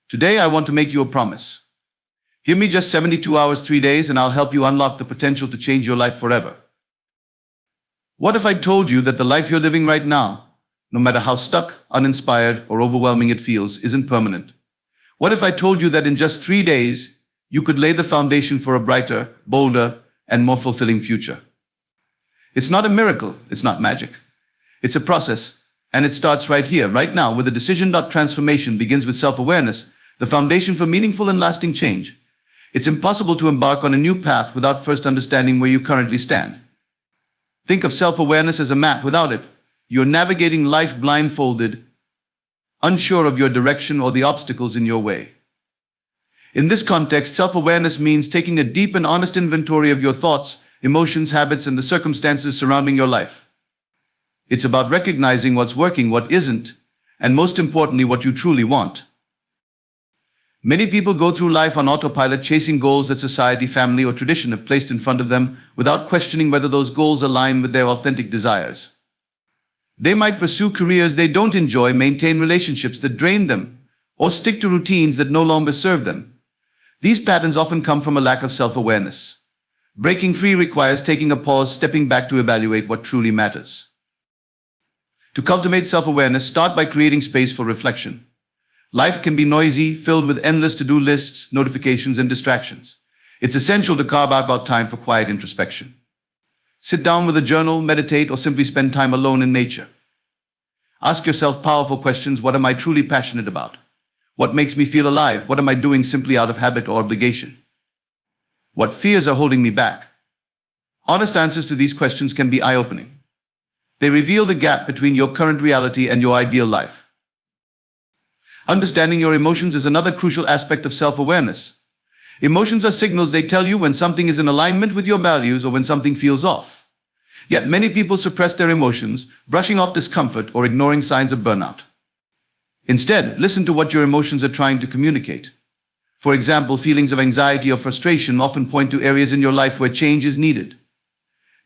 Today, I want to make you a promise. Give me just 72 hours, 3 days, and I'll help you unlock the potential to change your life forever. What if I told you that the life you're living right now, no matter how stuck, uninspired, or overwhelming it feels, isn't permanent? What if I told you that in just 3 days, you could lay the foundation for a brighter, bolder, and more fulfilling future? It's not a miracle, it's not magic. It's a process, and it starts right here, right now, with a decision. Transformation begins with self-awareness, the foundation for meaningful and lasting change. It's impossible to embark on a new path without first understanding where you currently stand. Think of self-awareness as a map. Without it, you're navigating life blindfolded, unsure of your direction or the obstacles in your way. In this context, self-awareness means taking a deep and honest inventory of your thoughts, emotions, habits, and the circumstances surrounding your life. It's about recognizing what's working, what isn't, and most importantly, what you truly want. Many people go through life on autopilot, chasing goals that society, family, or tradition have placed in front of them without questioning whether those goals align with their authentic desires. They might pursue careers they don't enjoy, maintain relationships that drain them, or stick to routines that no longer serve them. These patterns often come from a lack of self-awareness. Breaking free requires taking a pause, stepping back to evaluate what truly matters. To cultivate self-awareness, start by creating space for reflection. Life can be noisy, filled with endless to-do lists, notifications, and distractions. It's essential to carve out time for quiet introspection. Sit down with a journal, meditate, or simply spend time alone in nature. Ask yourself powerful questions. What am I truly passionate about? What makes me feel alive? What am I doing simply out of habit or obligation? What fears are holding me back? Honest answers to these questions can be eye-opening. They reveal the gap between your current reality and your ideal life. Understanding your emotions is another crucial aspect of self-awareness. Emotions are signals. They tell you when something is in alignment with your values or when something feels off. Yet many people suppress their emotions, brushing off discomfort or ignoring signs of burnout. Instead, listen to what your emotions are trying to communicate. For example, feelings of anxiety or frustration often point to areas in your life where change is needed.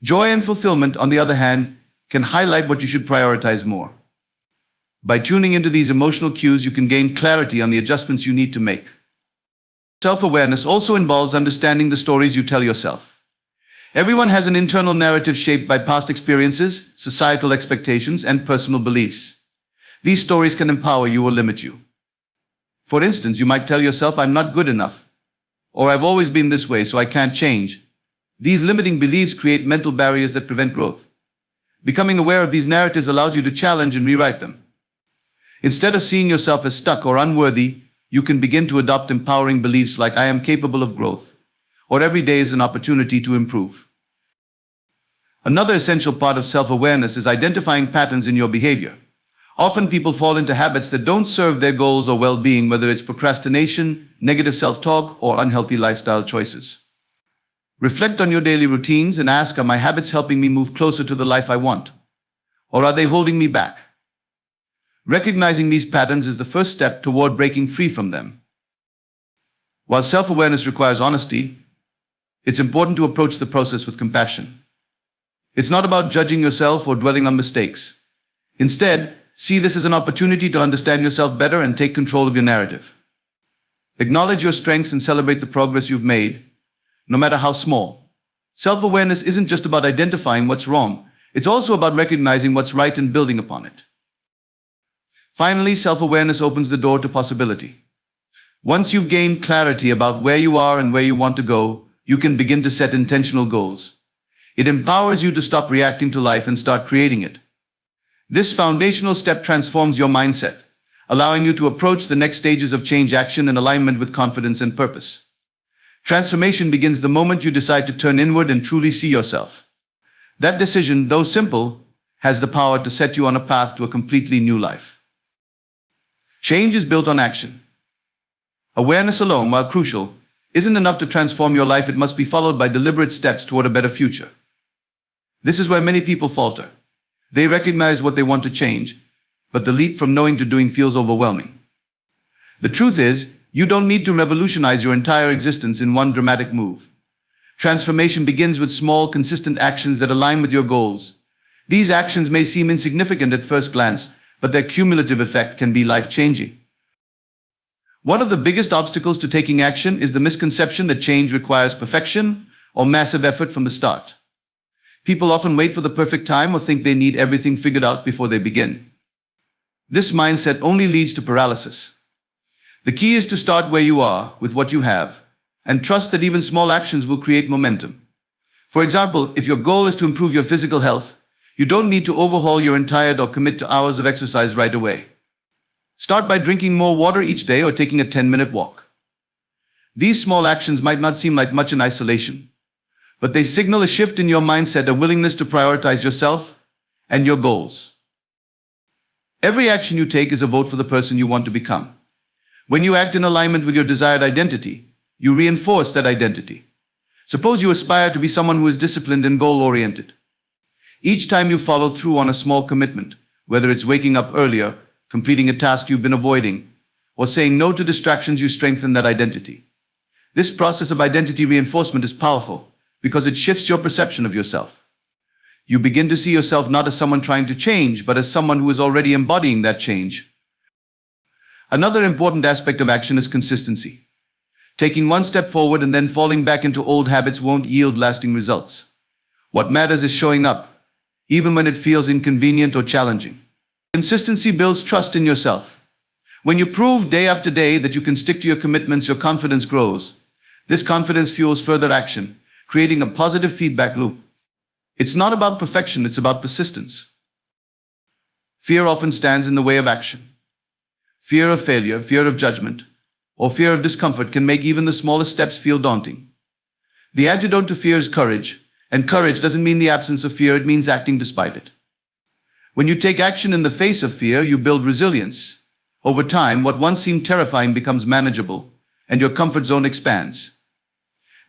Joy and fulfillment, on the other hand, can highlight what you should prioritize more. By tuning into these emotional cues, you can gain clarity on the adjustments you need to make. Self-awareness also involves understanding the stories you tell yourself. Everyone has an internal narrative shaped by past experiences, societal expectations, and personal beliefs. These stories can empower you or limit you. For instance, you might tell yourself, "I'm not good enough," or "I've always been this way, so I can't change." These limiting beliefs create mental barriers that prevent growth. Becoming aware of these narratives allows you to challenge and rewrite them. Instead of seeing yourself as stuck or unworthy, you can begin to adopt empowering beliefs like "I am capable of growth," or "Every day is an opportunity to improve." Another essential part of self-awareness is identifying patterns in your behavior. Often people fall into habits that don't serve their goals or well-being, whether it's procrastination, negative self-talk, or unhealthy lifestyle choices. Reflect on your daily routines and ask, are my habits helping me move closer to the life I want? Or are they holding me back? Recognizing these patterns is the first step toward breaking free from them. While self-awareness requires honesty, it's important to approach the process with compassion. It's not about judging yourself or dwelling on mistakes. Instead, see this as an opportunity to understand yourself better and take control of your narrative. Acknowledge your strengths and celebrate the progress you've made, no matter how small. Self-awareness isn't just about identifying what's wrong, it's also about recognizing what's right and building upon it. Finally, self-awareness opens the door to possibility. Once you've gained clarity about where you are and where you want to go, you can begin to set intentional goals. It empowers you to stop reacting to life and start creating it. This foundational step transforms your mindset, allowing you to approach the next stages of change, action, and alignment with confidence and purpose. Transformation begins the moment you decide to turn inward and truly see yourself. That decision, though simple, has the power to set you on a path to a completely new life. Change is built on action. Awareness alone, while crucial, isn't enough to transform your life. It must be followed by deliberate steps toward a better future. This is where many people falter. They recognize what they want to change, but the leap from knowing to doing feels overwhelming. The truth is, you don't need to revolutionize your entire existence in one dramatic move. Transformation begins with small, consistent actions that align with your goals. These actions may seem insignificant at first glance, but their cumulative effect can be life-changing. One of the biggest obstacles to taking action is the misconception that change requires perfection or massive effort from the start. People often wait for the perfect time or think they need everything figured out before they begin. This mindset only leads to paralysis. The key is to start where you are with what you have and trust that even small actions will create momentum. For example, if your goal is to improve your physical health, you don't need to overhaul your entire diet or commit to hours of exercise right away. Start by drinking more water each day or taking a 10-minute walk. These small actions might not seem like much in isolation, but they signal a shift in your mindset, a willingness to prioritize yourself and your goals. Every action you take is a vote for the person you want to become. When you act in alignment with your desired identity, you reinforce that identity. Suppose you aspire to be someone who is disciplined and goal-oriented. Each time you follow through on a small commitment, whether it's waking up earlier, completing a task you've been avoiding, or saying no to distractions, you strengthen that identity. This process of identity reinforcement is powerful because it shifts your perception of yourself. You begin to see yourself not as someone trying to change, but as someone who is already embodying that change. Another important aspect of action is consistency. Taking one step forward and then falling back into old habits won't yield lasting results. What matters is showing up, even when it feels inconvenient or challenging. Consistency builds trust in yourself. When you prove day after day that you can stick to your commitments, your confidence grows. This confidence fuels further action, creating a positive feedback loop. It's not about perfection, it's about persistence. Fear often stands in the way of action. Fear of failure, fear of judgment, or fear of discomfort can make even the smallest steps feel daunting. The antidote to fear is courage, and courage doesn't mean the absence of fear, it means acting despite it. When you take action in the face of fear, you build resilience. Over time, what once seemed terrifying becomes manageable, and your comfort zone expands.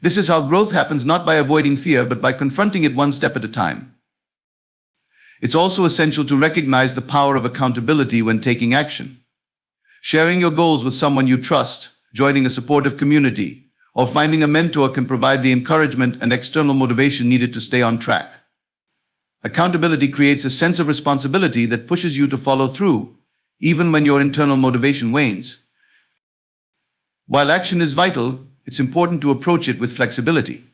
This is how growth happens, not by avoiding fear, but by confronting it one step at a time. It's also essential to recognize the power of accountability when taking action. Sharing your goals with someone you trust, joining a supportive community, or finding a mentor can provide the encouragement and external motivation needed to stay on track. Accountability creates a sense of responsibility that pushes you to follow through, even when your internal motivation wanes. While action is vital, it's important to approach it with flexibility.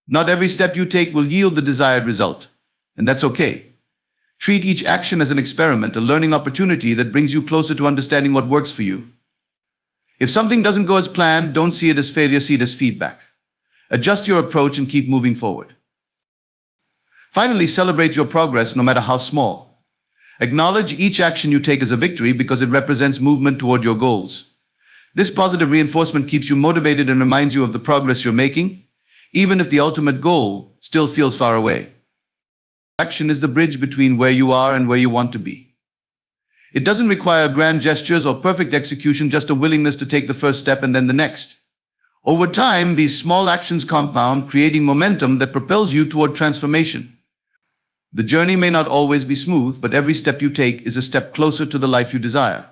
Not every step you take will yield the desired result, and that's okay. Treat each action as an experiment, a learning opportunity that brings you closer to understanding what works for you. If something doesn't go as planned, don't see it as failure, see it as feedback. Adjust your approach and keep moving forward. Finally, celebrate your progress, no matter how small. Acknowledge each action you take as a victory because it represents movement toward your goals. This positive reinforcement keeps you motivated and reminds you of the progress you're making, even if the ultimate goal still feels far away. Action is the bridge between where you are and where you want to be. It doesn't require grand gestures or perfect execution, just a willingness to take the first step and then the next. Over time, these small actions compound, creating momentum that propels you toward transformation. The journey may not always be smooth, but every step you take is a step closer to the life you desire.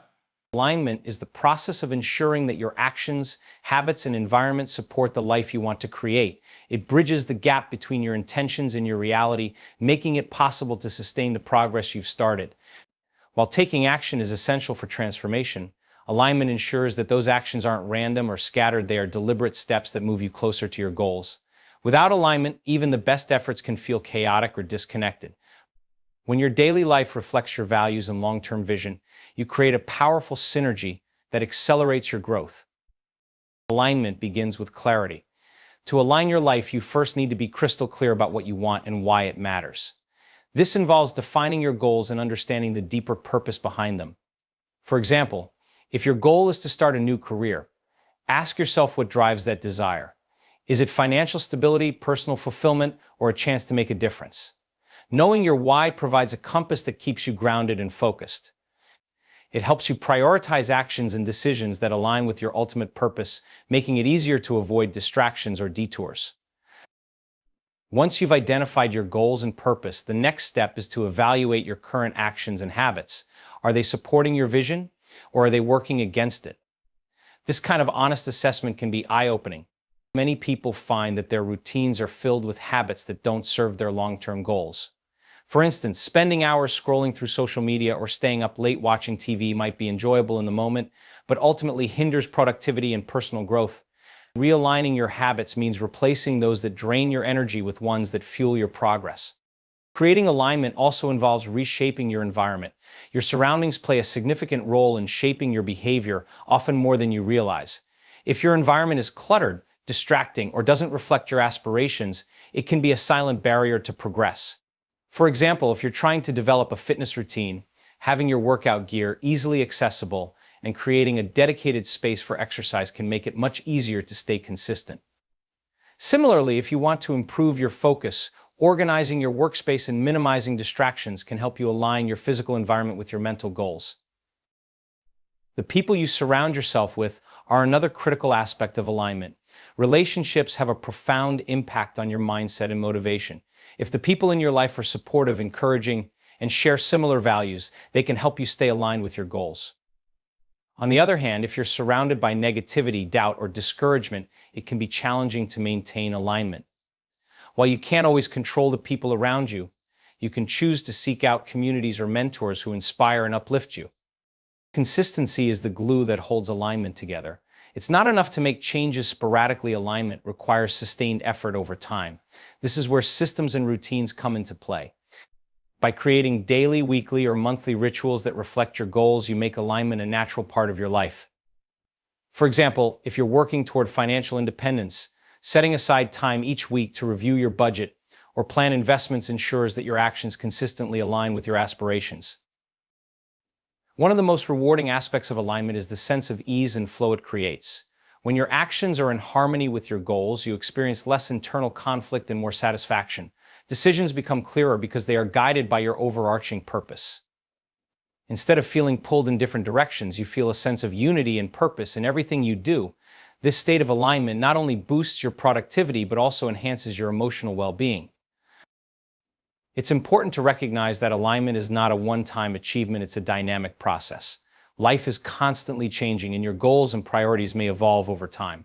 Alignment is the process of ensuring that your actions, habits, and environment support the life you want to create. It bridges the gap between your intentions and your reality, making it possible to sustain the progress you've started. While taking action is essential for transformation, alignment ensures that those actions aren't random or scattered. They are deliberate steps that move you closer to your goals. Without alignment, even the best efforts can feel chaotic or disconnected. When your daily life reflects your values and long-term vision, you create a powerful synergy that accelerates your growth. Alignment begins with clarity. To align your life, you first need to be crystal clear about what you want and why it matters. This involves defining your goals and understanding the deeper purpose behind them. For example, if your goal is to start a new career, ask yourself what drives that desire. Is it financial stability, personal fulfillment, or a chance to make a difference? Knowing your why provides a compass that keeps you grounded and focused. It helps you prioritize actions and decisions that align with your ultimate purpose, making it easier to avoid distractions or detours. Once you've identified your goals and purpose, the next step is to evaluate your current actions and habits. Are they supporting your vision, or are they working against it? This kind of honest assessment can be eye-opening. Many people find that their routines are filled with habits that don't serve their long-term goals. For instance, spending hours scrolling through social media or staying up late watching TV might be enjoyable in the moment, but ultimately hinders productivity and personal growth. Realigning your habits means replacing those that drain your energy with ones that fuel your progress. Creating alignment also involves reshaping your environment. Your surroundings play a significant role in shaping your behavior, often more than you realize. If your environment is cluttered, distracting, or doesn't reflect your aspirations, it can be a silent barrier to progress. For example, if you're trying to develop a fitness routine, having your workout gear easily accessible and creating a dedicated space for exercise can make it much easier to stay consistent. Similarly, if you want to improve your focus, organizing your workspace and minimizing distractions can help you align your physical environment with your mental goals. The people you surround yourself with are another critical aspect of alignment. Relationships have a profound impact on your mindset and motivation. If the people in your life are supportive, encouraging, and share similar values, they can help you stay aligned with your goals. On the other hand, if you're surrounded by negativity, doubt, or discouragement, it can be challenging to maintain alignment. While you can't always control the people around you, you can choose to seek out communities or mentors who inspire and uplift you. Consistency is the glue that holds alignment together. It's not enough to make changes sporadically. Alignment requires sustained effort over time. This is where systems and routines come into play. By creating daily, weekly, or monthly rituals that reflect your goals, you make alignment a natural part of your life. For example, if you're working toward financial independence, setting aside time each week to review your budget or plan investments ensures that your actions consistently align with your aspirations. One of the most rewarding aspects of alignment is the sense of ease and flow it creates. When your actions are in harmony with your goals, you experience less internal conflict and more satisfaction. Decisions become clearer because they are guided by your overarching purpose. Instead of feeling pulled in different directions, you feel a sense of unity and purpose in everything you do. This state of alignment not only boosts your productivity but also enhances your emotional well-being. It's important to recognize that alignment is not a one-time achievement, it's a dynamic process. Life is constantly changing and your goals and priorities may evolve over time.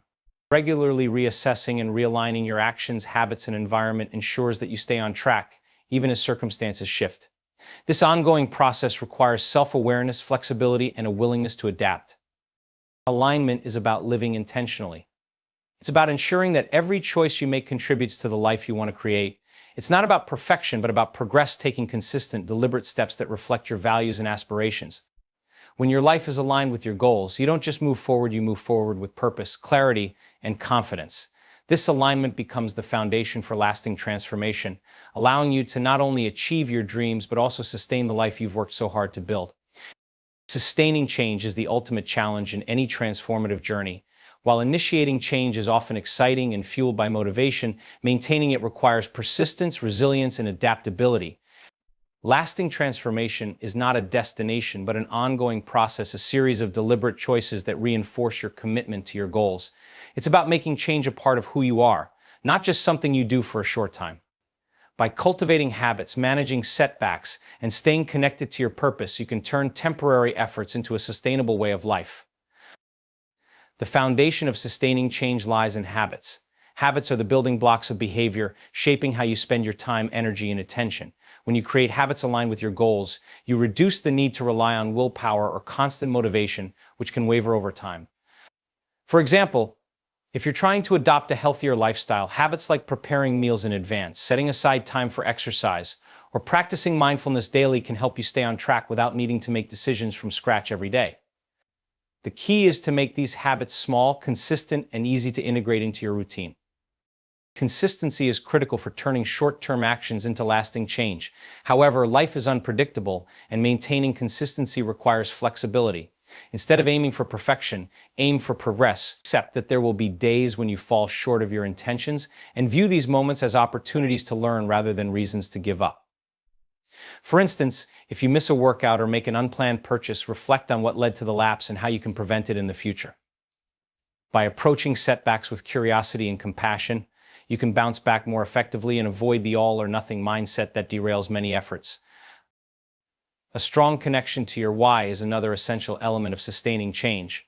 Regularly reassessing and realigning your actions, habits, and environment ensures that you stay on track, even as circumstances shift. This ongoing process requires self-awareness, flexibility, and a willingness to adapt. Alignment is about living intentionally. It's about ensuring that every choice you make contributes to the life you want to create. It's not about perfection, but about progress, taking consistent, deliberate steps that reflect your values and aspirations. When your life is aligned with your goals, you don't just move forward, you move forward with purpose, clarity, and confidence. This alignment becomes the foundation for lasting transformation, allowing you to not only achieve your dreams, but also sustain the life you've worked so hard to build. Sustaining change is the ultimate challenge in any transformative journey. While initiating change is often exciting and fueled by motivation, maintaining it requires persistence, resilience, and adaptability. Lasting transformation is not a destination, but an ongoing process, a series of deliberate choices that reinforce your commitment to your goals. It's about making change a part of who you are, not just something you do for a short time. By cultivating habits, managing setbacks, and staying connected to your purpose, you can turn temporary efforts into a sustainable way of life. The foundation of sustaining change lies in habits. Habits are the building blocks of behavior, shaping how you spend your time, energy, and attention. When you create habits aligned with your goals, you reduce the need to rely on willpower or constant motivation, which can waver over time. For example, if you're trying to adopt a healthier lifestyle, habits like preparing meals in advance, setting aside time for exercise, or practicing mindfulness daily can help you stay on track without needing to make decisions from scratch every day. The key is to make these habits small, consistent, and easy to integrate into your routine. Consistency is critical for turning short-term actions into lasting change. However, life is unpredictable, and maintaining consistency requires flexibility. Instead of aiming for perfection, aim for progress. Accept that there will be days when you fall short of your intentions, and view these moments as opportunities to learn rather than reasons to give up. For instance, if you miss a workout or make an unplanned purchase, reflect on what led to the lapse and how you can prevent it in the future. By approaching setbacks with curiosity and compassion, you can bounce back more effectively and avoid the all-or-nothing mindset that derails many efforts. A strong connection to your why is another essential element of sustaining change.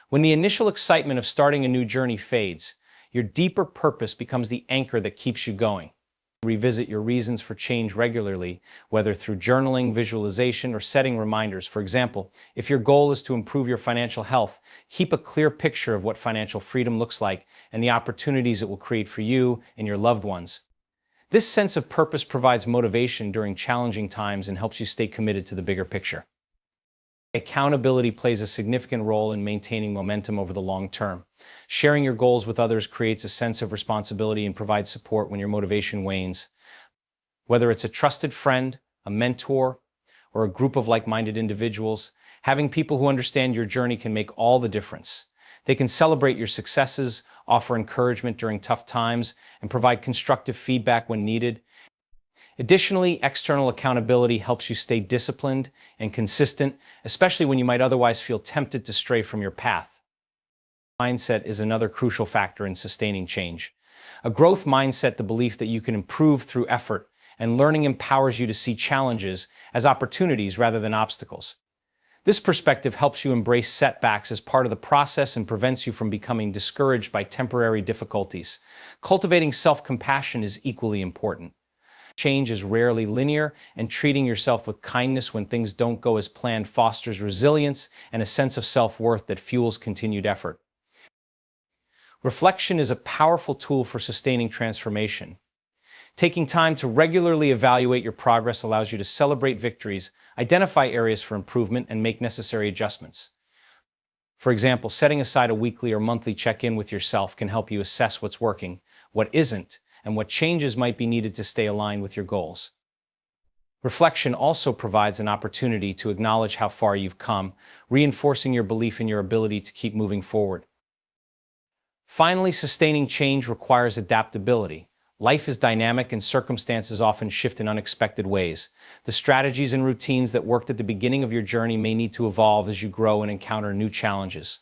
When the initial excitement of starting a new journey fades, your deeper purpose becomes the anchor that keeps you going. Revisit your reasons for change regularly, whether through journaling, visualization, or setting reminders. For example, if your goal is to improve your financial health, keep a clear picture of what financial freedom looks like and the opportunities it will create for you and your loved ones. This sense of purpose provides motivation during challenging times and helps you stay committed to the bigger picture. Accountability plays a significant role in maintaining momentum over the long term. Sharing your goals with others creates a sense of responsibility and provides support when your motivation wanes. Whether it's a trusted friend, a mentor, or a group of like-minded individuals, having people who understand your journey can make all the difference. They can celebrate your successes, offer encouragement during tough times, and provide constructive feedback when needed. Additionally, external accountability helps you stay disciplined and consistent, especially when you might otherwise feel tempted to stray from your path. Mindset is another crucial factor in sustaining change. A growth mindset, the belief that you can improve through effort, and learning empowers you to see challenges as opportunities rather than obstacles. This perspective helps you embrace setbacks as part of the process and prevents you from becoming discouraged by temporary difficulties. Cultivating self-compassion is equally important. Change is rarely linear, and treating yourself with kindness when things don't go as planned fosters resilience and a sense of self-worth that fuels continued effort. Reflection is a powerful tool for sustaining transformation. Taking time to regularly evaluate your progress allows you to celebrate victories, identify areas for improvement, and make necessary adjustments. For example, setting aside a weekly or monthly check-in with yourself can help you assess what's working, what isn't, and what changes might be needed to stay aligned with your goals. Reflection also provides an opportunity to acknowledge how far you've come, reinforcing your belief in your ability to keep moving forward. Finally, sustaining change requires adaptability. Life is dynamic and circumstances often shift in unexpected ways. The strategies and routines that worked at the beginning of your journey may need to evolve as you grow and encounter new challenges.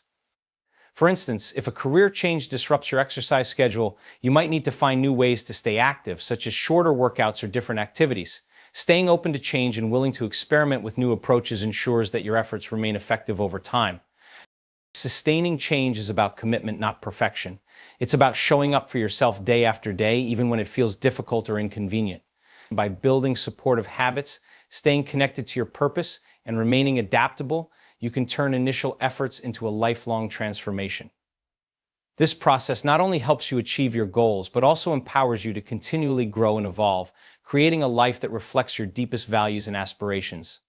For instance, if a career change disrupts your exercise schedule, you might need to find new ways to stay active, such as shorter workouts or different activities. Staying open to change and willing to experiment with new approaches ensures that your efforts remain effective over time. Sustaining change is about commitment, not perfection. It's about showing up for yourself day after day, even when it feels difficult or inconvenient. By building supportive habits, staying connected to your purpose, and remaining adaptable, you can turn initial efforts into a lifelong transformation. This process not only helps you achieve your goals, but also empowers you to continually grow and evolve, creating a life that reflects your deepest values and aspirations.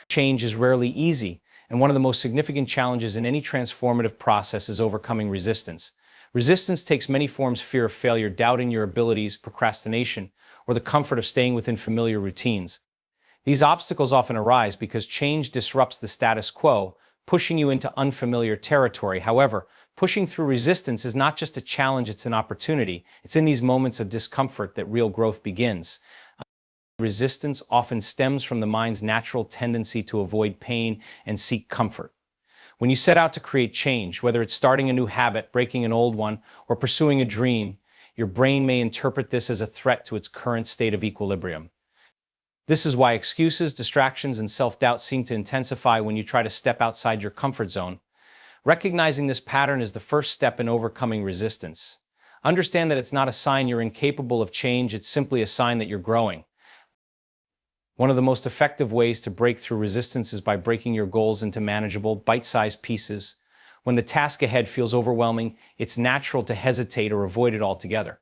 Change is rarely easy, and one of the most significant challenges in any transformative process is overcoming resistance. Resistance takes many forms: fear of failure, doubting your abilities, procrastination, or the comfort of staying within familiar routines. These obstacles often arise because change disrupts the status quo, pushing you into unfamiliar territory. However, pushing through resistance is not just a challenge, it's an opportunity. It's in these moments of discomfort that real growth begins. Resistance often stems from the mind's natural tendency to avoid pain and seek comfort. When you set out to create change, whether it's starting a new habit, breaking an old one, or pursuing a dream, your brain may interpret this as a threat to its current state of equilibrium. This is why excuses, distractions, and self-doubt seem to intensify when you try to step outside your comfort zone. Recognizing this pattern is the first step in overcoming resistance. Understand that it's not a sign you're incapable of change, it's simply a sign that you're growing. One of the most effective ways to break through resistance is by breaking your goals into manageable, bite-sized pieces. When the task ahead feels overwhelming, it's natural to hesitate or avoid it altogether.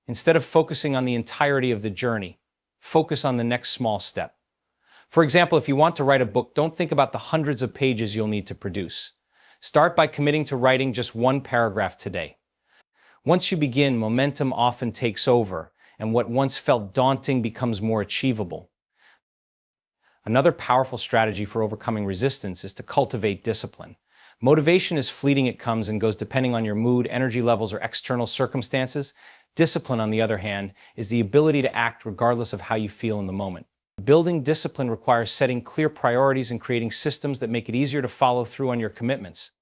Instead of focusing on the entirety of the journey, focus on the next small step. For example, if you want to write a book, don't think about the hundreds of pages you'll need to produce. Start by committing to writing just one paragraph today. Once you begin, momentum often takes over, and what once felt daunting becomes more achievable. Another powerful strategy for overcoming resistance is to cultivate discipline. Motivation is fleeting, it comes and goes depending on your mood, energy levels, or external circumstances. Discipline, on the other hand, is the ability to act regardless of how you feel in the moment. Building discipline requires setting clear priorities and creating systems that make it easier to follow through on your commitments.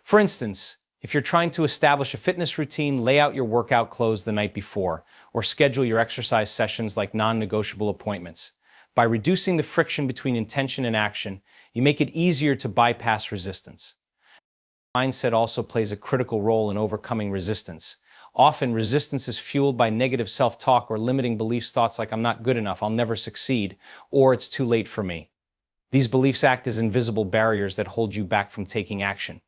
For instance, if you're trying to establish a fitness routine, lay out your workout clothes the night before, or schedule your exercise sessions like non-negotiable appointments. By reducing the friction between intention and action, you make it easier to bypass resistance. Mindset also plays a critical role in overcoming resistance. Often, resistance is fueled by negative self-talk or limiting beliefs, thoughts like "I'm not good enough, I'll never succeed," or "it's too late for me." These beliefs act as invisible barriers that hold you back from taking action.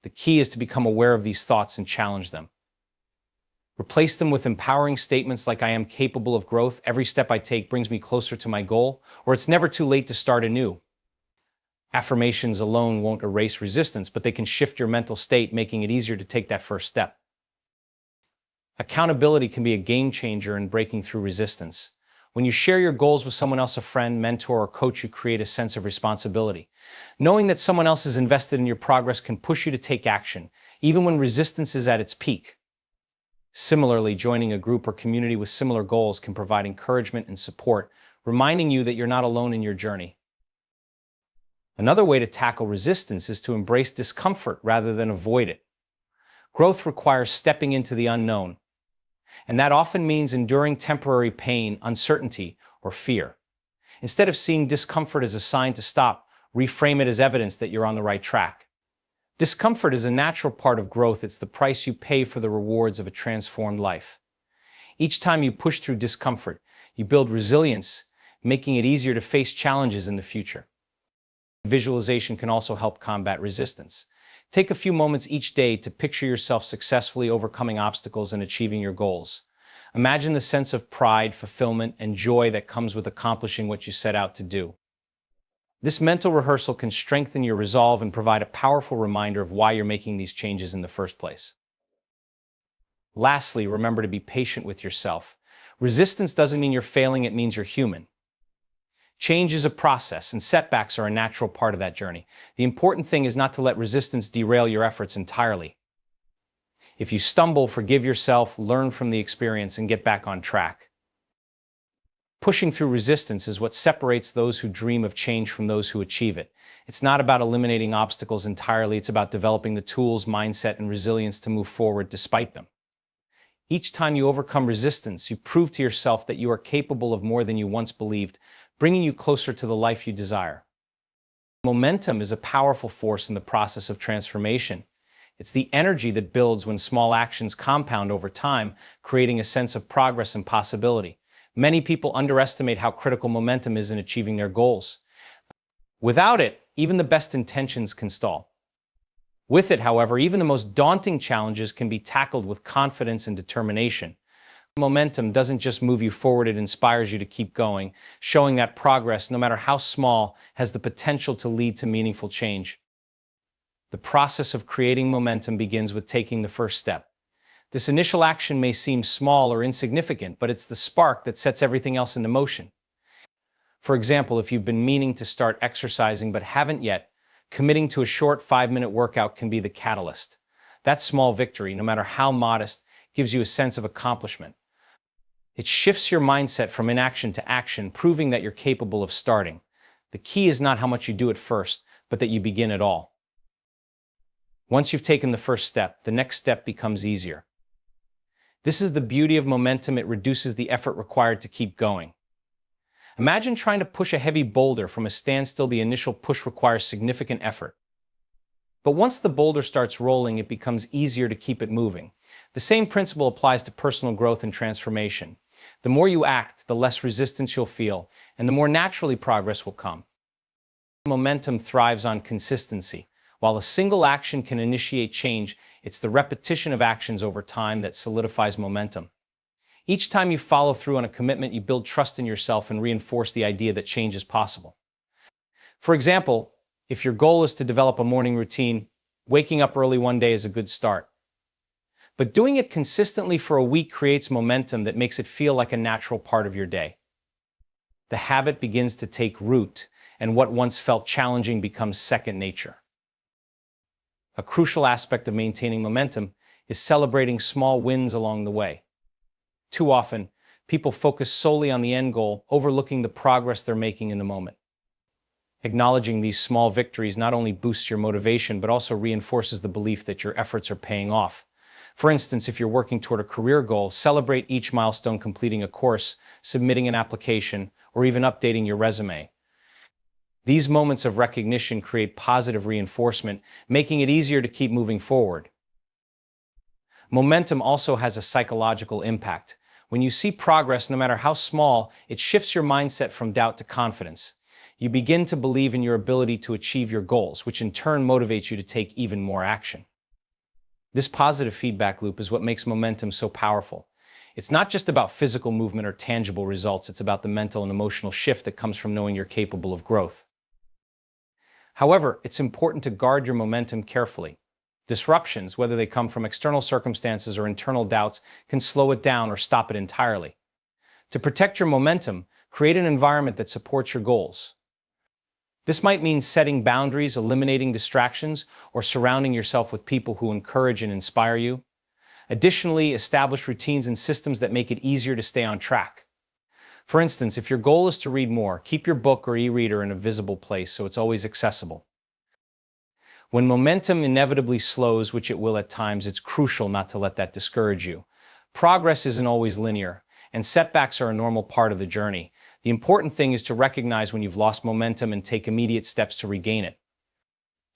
The key is to become aware of these thoughts and challenge them. Replace them with empowering statements like "I am capable of growth, every step I take brings me closer to my goal," or "it's never too late to start anew." Affirmations alone won't erase resistance, but they can shift your mental state, making it easier to take that first step. Accountability can be a game changer in breaking through resistance. When you share your goals with someone else, a friend, mentor, or coach, you create a sense of responsibility. Knowing that someone else is invested in your progress can push you to take action, even when resistance is at its peak. Similarly, joining a group or community with similar goals can provide encouragement and support, reminding you that you're not alone in your journey. Another way to tackle resistance is to embrace discomfort rather than avoid it. Growth requires stepping into the unknown, and that often means enduring temporary pain, uncertainty, or fear. Instead of seeing discomfort as a sign to stop, reframe it as evidence that you're on the right track. Discomfort is a natural part of growth. It's the price you pay for the rewards of a transformed life. Each time you push through discomfort, you build resilience, making it easier to face challenges in the future. Visualization can also help combat resistance. Take a few moments each day to picture yourself successfully overcoming obstacles and achieving your goals. Imagine the sense of pride, fulfillment, and joy that comes with accomplishing what you set out to do. This mental rehearsal can strengthen your resolve and provide a powerful reminder of why you're making these changes in the first place. Lastly, remember to be patient with yourself. Resistance doesn't mean you're failing, it means you're human. Change is a process, and setbacks are a natural part of that journey. The important thing is not to let resistance derail your efforts entirely. If you stumble, forgive yourself, learn from the experience, and get back on track. Pushing through resistance is what separates those who dream of change from those who achieve it. It's not about eliminating obstacles entirely, it's about developing the tools, mindset, and resilience to move forward despite them. Each time you overcome resistance, you prove to yourself that you are capable of more than you once believed, bringing you closer to the life you desire. Momentum is a powerful force in the process of transformation. It's the energy that builds when small actions compound over time, creating a sense of progress and possibility. Many people underestimate how critical momentum is in achieving their goals. Without it, even the best intentions can stall. With it, however, even the most daunting challenges can be tackled with confidence and determination. Momentum doesn't just move you forward, it inspires you to keep going, showing that progress, no matter how small, has the potential to lead to meaningful change. The process of creating momentum begins with taking the first step. This initial action may seem small or insignificant, but it's the spark that sets everything else into motion. For example, if you've been meaning to start exercising but haven't yet, committing to a short 5-minute workout can be the catalyst. That small victory, no matter how modest, gives you a sense of accomplishment. It shifts your mindset from inaction to action, proving that you're capable of starting. The key is not how much you do at first, but that you begin at all. Once you've taken the first step, the next step becomes easier. This is the beauty of momentum. It reduces the effort required to keep going. Imagine trying to push a heavy boulder from a standstill. The initial push requires significant effort. But once the boulder starts rolling, it becomes easier to keep it moving. The same principle applies to personal growth and transformation. The more you act, the less resistance you'll feel, and the more naturally progress will come. Momentum thrives on consistency. While a single action can initiate change, it's the repetition of actions over time that solidifies momentum. Each time you follow through on a commitment, you build trust in yourself and reinforce the idea that change is possible. For example, if your goal is to develop a morning routine, waking up early one day is a good start. But doing it consistently for a week creates momentum that makes it feel like a natural part of your day. The habit begins to take root, and what once felt challenging becomes second nature. A crucial aspect of maintaining momentum is celebrating small wins along the way. Too often, people focus solely on the end goal, overlooking the progress they're making in the moment. Acknowledging these small victories not only boosts your motivation, but also reinforces the belief that your efforts are paying off. For instance, if you're working toward a career goal, celebrate each milestone: completing a course, submitting an application, or even updating your resume. These moments of recognition create positive reinforcement, making it easier to keep moving forward. Momentum also has a psychological impact. When you see progress, no matter how small, it shifts your mindset from doubt to confidence. You begin to believe in your ability to achieve your goals, which in turn motivates you to take even more action. This positive feedback loop is what makes momentum so powerful. It's not just about physical movement or tangible results, it's about the mental and emotional shift that comes from knowing you're capable of growth. However, it's important to guard your momentum carefully. Disruptions, whether they come from external circumstances or internal doubts, can slow it down or stop it entirely. To protect your momentum, create an environment that supports your goals. This might mean setting boundaries, eliminating distractions, or surrounding yourself with people who encourage and inspire you. Additionally, establish routines and systems that make it easier to stay on track. For instance, if your goal is to read more, keep your book or e-reader in a visible place so it's always accessible. When momentum inevitably slows, which it will at times, it's crucial not to let that discourage you. Progress isn't always linear, and setbacks are a normal part of the journey. The important thing is to recognize when you've lost momentum and take immediate steps to regain it.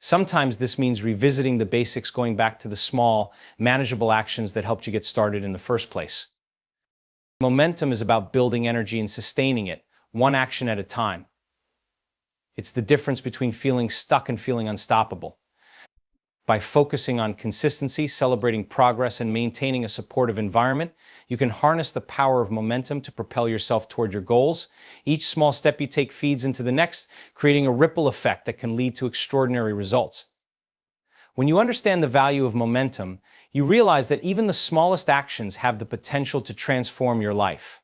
Sometimes this means revisiting the basics, going back to the small, manageable actions that helped you get started in the first place. Momentum is about building energy and sustaining it, one action at a time. It's the difference between feeling stuck and feeling unstoppable. By focusing on consistency, celebrating progress, and maintaining a supportive environment, you can harness the power of momentum to propel yourself toward your goals. Each small step you take feeds into the next, creating a ripple effect that can lead to extraordinary results. When you understand the value of momentum, you realize that even the smallest actions have the potential to transform your life.